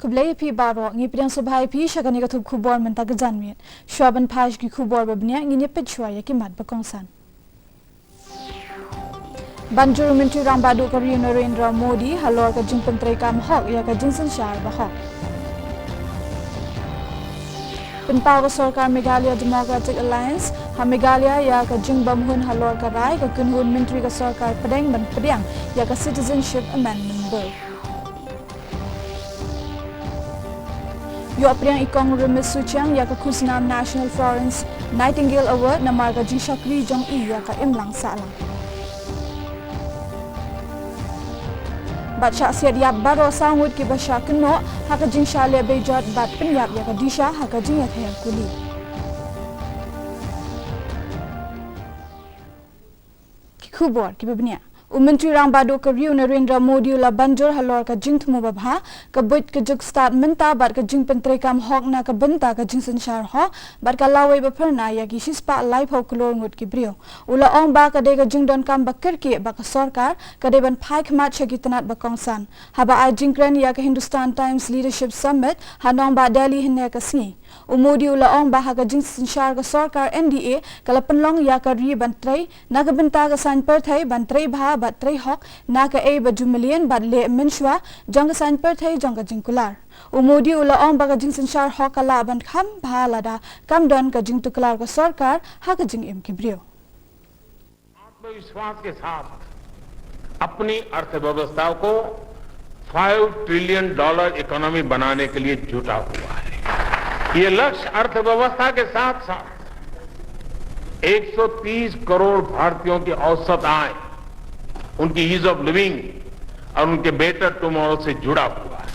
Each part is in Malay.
kublai pi baro ngi priang subhai pi shagani ka thup khubor man ta gajan mit shwaban phash ki khubor babnya ngi ne pechwa ya ki mat bakongsan Banjur Menteri Rambadu Karya Narendra Modi halor ka jing pentrai kam hok ya ka jingsan syar ba hok Penpau ka Sarkar Meghalaya Democratic Alliance ha Meghalaya ya ka jing bamhun halor ka rai ka kunhun Menteri ka Sarkar Padang ban Padang ya ka Citizenship Amendment Bill Yo apriang ikong remis suchang ya ka kusnam National Florence Nightingale Award na marga jing Shakri Jong I ya ka imlang salang. Bat syak siat yap baro sangut ki basya keno ha ka jing shale bejot bat penyap ya ka disha ha ka jing ya thayam kuli. Ki khubor ki babnya Menteri Rambadu Karya Narendra Modi la banjur halor ka jing thumu babha ka bit ka juk start menta bat ka jing pentrai kam hok na ka benta ka jing sanshar ho bat ka lawai ba pharna ya ki shispa live ho klor ngut ki brio ula ong ba ka de ka jing don kam bakir ki ba ka sarkar ka de ban phai khmat chagi tanat ba kongsan ha ba a jing kran ya ka Hindustan Times Leadership Summit hanong ba Delhi hinne ka singi Modi ula ong ba ha ka jing sanshar ka sarkar NDA kala penlong ya ka ri bantrai na ka benta ka san per thai bantrai bha bat trai hok na ka e baju million bat le menshwa jong ka san per thai jong ka jingkular Modi ula ong ba ka jing sanshar hok kala ban kham bha lada kam don ka jing tuklar ka sarkar ha ka jing em kibrio आत्मविश्वास के साथ अपनी अर्थव्यवस्था को $5 trillion economy बनाने के लिए जुटा हुआ है ये लक्ष्य अर्थव्यवस्था के साथ साथ 130 करोड़ भारतीयों की औसत आय उनकी ईज ऑफ लिविंग और उनके बेटर टुमारो से जुड़ा हुआ है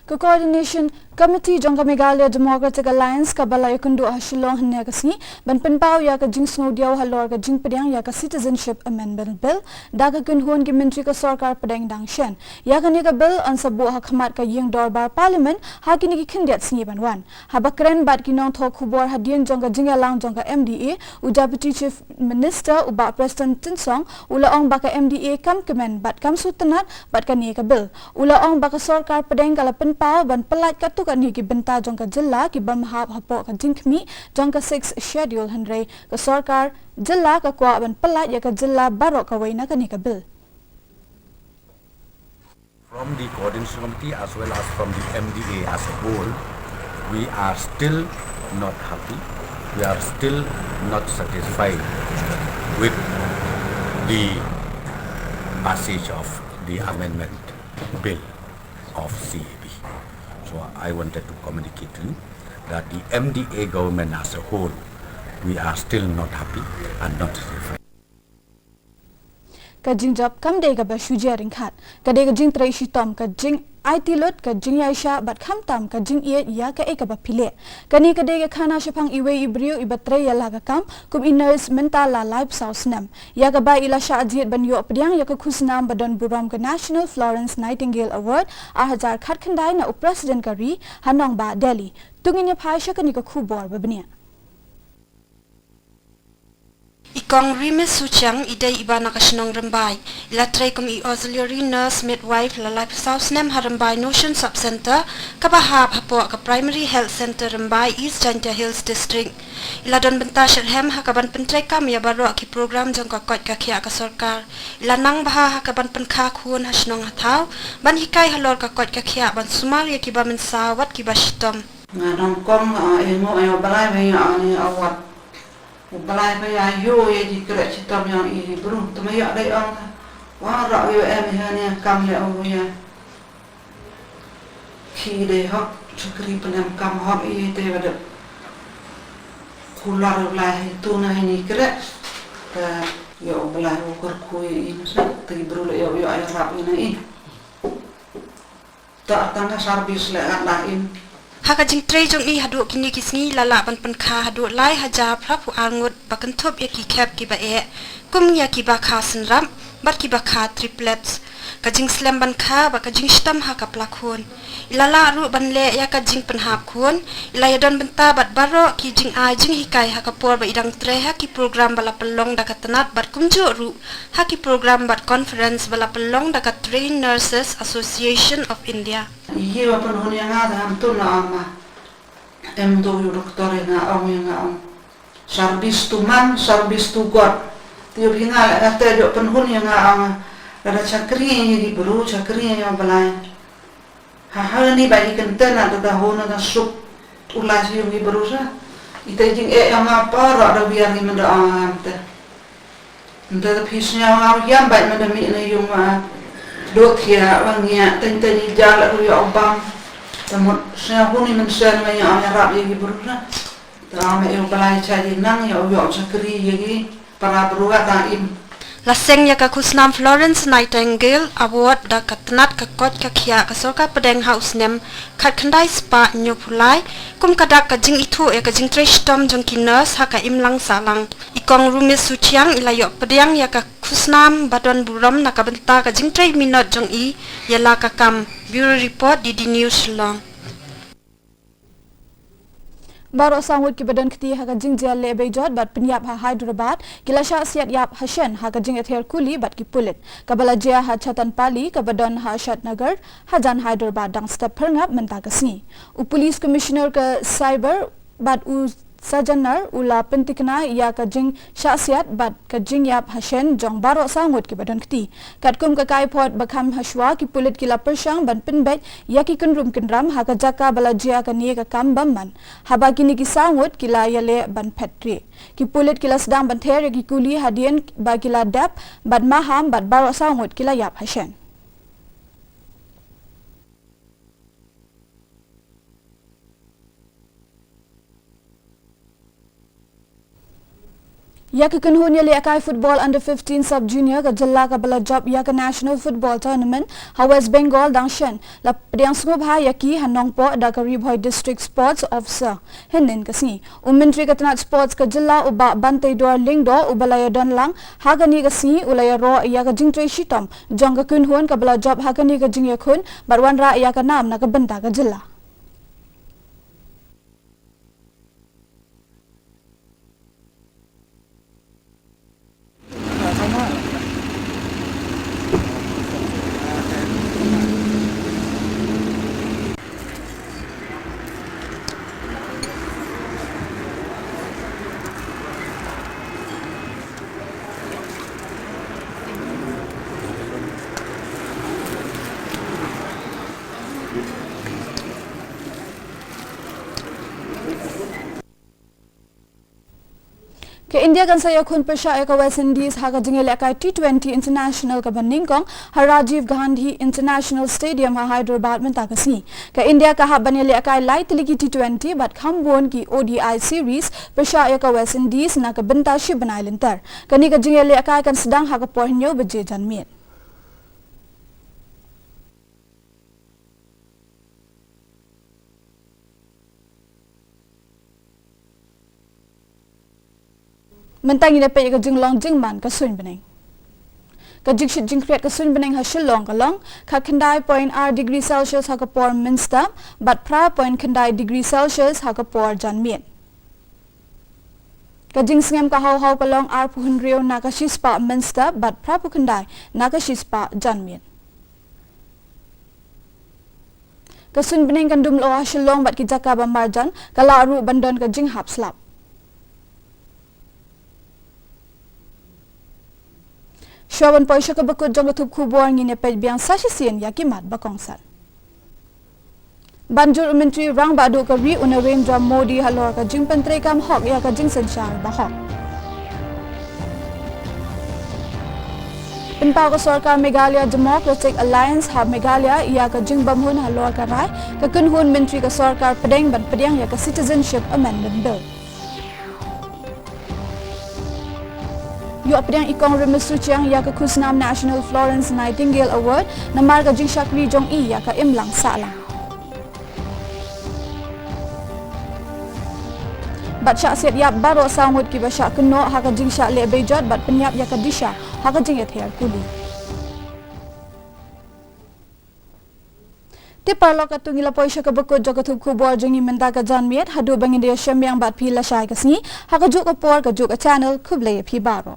Coordination Committee Jongka Meghalaya Democratic Alliance ka balay kundu Shillong hne ka singi ban penpau ya ka jing snodiaw halor ka jing pedang ya ka Citizenship Amendment Bill da ka kunhun ki Menteri ka Sarkar Padang Dang Shen ya ka ni ka bill an sabu ha khmat ka yeng dorbar parliament ha ki ni ki khindiat singi ban wan ha bakren bat ki nong thok khubor ha dien jongka jingalang jongka MDA u Deputy Chief Minister u ba President Tinsong ula ong ba ka MDA kam kemen bat kam sutanat bat ka ni ka bill ula ong ba ka Sarkar Padang kala penpau ban pelat ka kan ni ki benta jongka jilla ki bamhap hapo ka jingkhmi jongka 6 schedule hanrei ka sarkar jilla ka kwa ban pelat ya ka jilla barok ka waina ka ni ka bill from the coordination committee as well as from the MDA as a whole we are still not happy we are still not satisfied with the passage of the amendment bill of CAB. So I wanted to communicate to you that the MDA government as a whole, we are still not happy and not satisfied. Ka jing job kam de ka ba shujia ring khat ka de ka jing trai shi tom ka jing IT lot ka jing yaisha bat kham tam ka jing ye ya ka e ka ba phile kani ka de ka khana shapang iwe ibrio ibatre ya la ka kam kum inners mental la life south nam ya ka ba ila sha ajiet ban yo pdiang ya ka khusnam badon buram ka National Florence Nightingale Award a hazar khat khandai na president ka ri hanong ba Delhi tungin ya phai sha kani ka khubor ba bnia Ikong rimes suchang idai ibana kashnong rambai ilatray kum I auxiliary nurse midwife la life south nem harambai notion sub center kabahab hapo ka primary health center rambai East Janta Hills district iladon benta sherhem hakaban pentrai kam ya baro ki program jong ka kot ka khia ka sarkar ilanang baha hakaban penkha khun hashnong hathau ban hikai halor ka kot ka khia ban sumar ya ki ba men sawat ki bashitom ngadong kong emo ayo balai me ani awat balai pa ya yo ye di kret citam yang ini bro tama ya dai ang wa ra yo em ya kam le o ya khi de hok chukri panam kam hok ye te wada kular lai tu na ni kret ta yo balai o kor kui ini sa ti bro le yo ay rap ini ta tanga service le lain Haka jing tray jong I hadu kini kisngi lala ban penkha hadu lai haja prapu angut bakan top ya ki cap ki ba kum ya ki ba kha senram bat ki ba kha triplets kajing slam ban kha ba kajing stam ha ka plakon ilala ru ban le ya kajing penhap khon ilaya don benta bat baro ki jing a jing hikai ha ka por ba idang tre ha ki program bala pelong da katanat bat kumjo ru ha ki program bat conference bala pelong da ka train nurses association of India Hiwa penhun yang ada hamtun na ama do yu doktor na yang service to man service to God tiup hingal ate do penhun yang ada cakri di buru cakri yang balai ha ni bagi kenten ada dahona da sup ulas yung di buru sa ite jing yang apa ra da biar ni menda amte nda da pisnya yang baik menda mi na yung dot ya wangia tenteni jala ru ya obang tamot saya huni men sen ma ya rap yang di buru sa Rame yung balay cari nang ya uyok cakri yagi para beruga taim. Laseng ya ka kusnam Florence Nightingale award da katnat ka kot ka khia ka soka pedeng house nem khat khandai spa nyopulai kum kadak ka jing ithu e ka jing treshtom jong ki nurse ha ka imlang salang ikong rumis suchiang ilayo pedeng ya ka kusnam badon buram na ka benta ka jing 3 minute jong I yala ka kam bureau report di news long Baro sangwut ki badan kiti ha jing jia le bejot bat penyap ha Hyderabad kilasha siat yap hashen ha jing ether kuli bat ki pulit kabala jia ha chatan pali ka badan ha Shatnagar hajan Hyderabad dang step perngap menta kasni u police commissioner ka cyber bat u sajanar ula pentikna ya ka jing syasiat bat ka jing yap hashen jong baro sangut ki badan kiti katkum ka kai pot bakham hashwa ki pulit kila persang ban penbet ya ki kunrum kinram ha ka jaka balajia ka ni ka kam bamman haba kini ki sangut kila yale ban petri ki pulit kila sedang ban ther ki kuli hadien ba kila dap bat maham bat baro sangut kila yap hashen Ya ke kunhun ya akai football under 15 sub junior ka jalla ka bala job ya ka national football tournament ha West Bengal dangshan la pediang sungob ha ya ki hanong po da ka Ribhoi district sports officer henin kasi umentri ka tanat sports ka jalla uba bantai dor lingdo ubalaya don lang ha ka ni kasi ulaya ro ya ka jingtre shitam jong ka kunhun ka bala job ha ka ni ka jing ya khun barwan ra ya ka nam na ka banta ka jalla Ke India kan saya khun persya ka West Indies ha ka jingel ka T20 international ka baningkong ha Rajiv Gandhi International Stadium ha Hyderabad men ta kasi ka India ka ha banele ka light ligi T20 bat khambon ki ODI series persya ka West Indies na ka benta shi banai lintar kani ka jingel ka kan sedang ha ka pornyo beje janmiet Mentang ina pe ka jinglong jingman ka sun beneng ka jingshit jingkret ka sun beneng ha shillong ka long ka khandai point r degree celsius ha ka por minsta bat pra point khandai degree celsius ha ka por janmien ka jingsngem ka haw ka long r puhun rio na ka shispa minsta bat pra pu khandai na ka shispa janmien ka sun beneng kan dum lo ha shillong bat ki jaka ba marjan ka la ru bandon ka jing hap slap Shawan poisha ka bakut jong tup kubor ngine pej biang sashisien yakimat bakongsan. Banjur Menteri Rang Badu ka ri Narendra Modi halor ka jing pentre kam hok ya ka jing sensyar bahok. Pinpaw ka Sarkar Meghalaya Democratic Alliance ha Meghalaya ya ka jing bamhun halor ka rai ka kunhun Menteri ka Sarkar pedeng ban pedeng ya ka Citizenship Amendment Bill. Yo pedang ikong remesuciang ya ka Kusnam National Florence Nightingale Award namar ka jing Shakri Jong I ya ka imlang salang. Bat syak siat yap baro sangwut ki basyak keno ha ka jing syak le bejot bat penyap ya ka disha ha ka jing ether kuli. Ti parlok atungila poisha ka bekut jokathub khubor jengi menta ka janmiet hadu bangin dia syamyang bat phi la shai kasni ha ka juk apor ka juk a channel khuble phi baro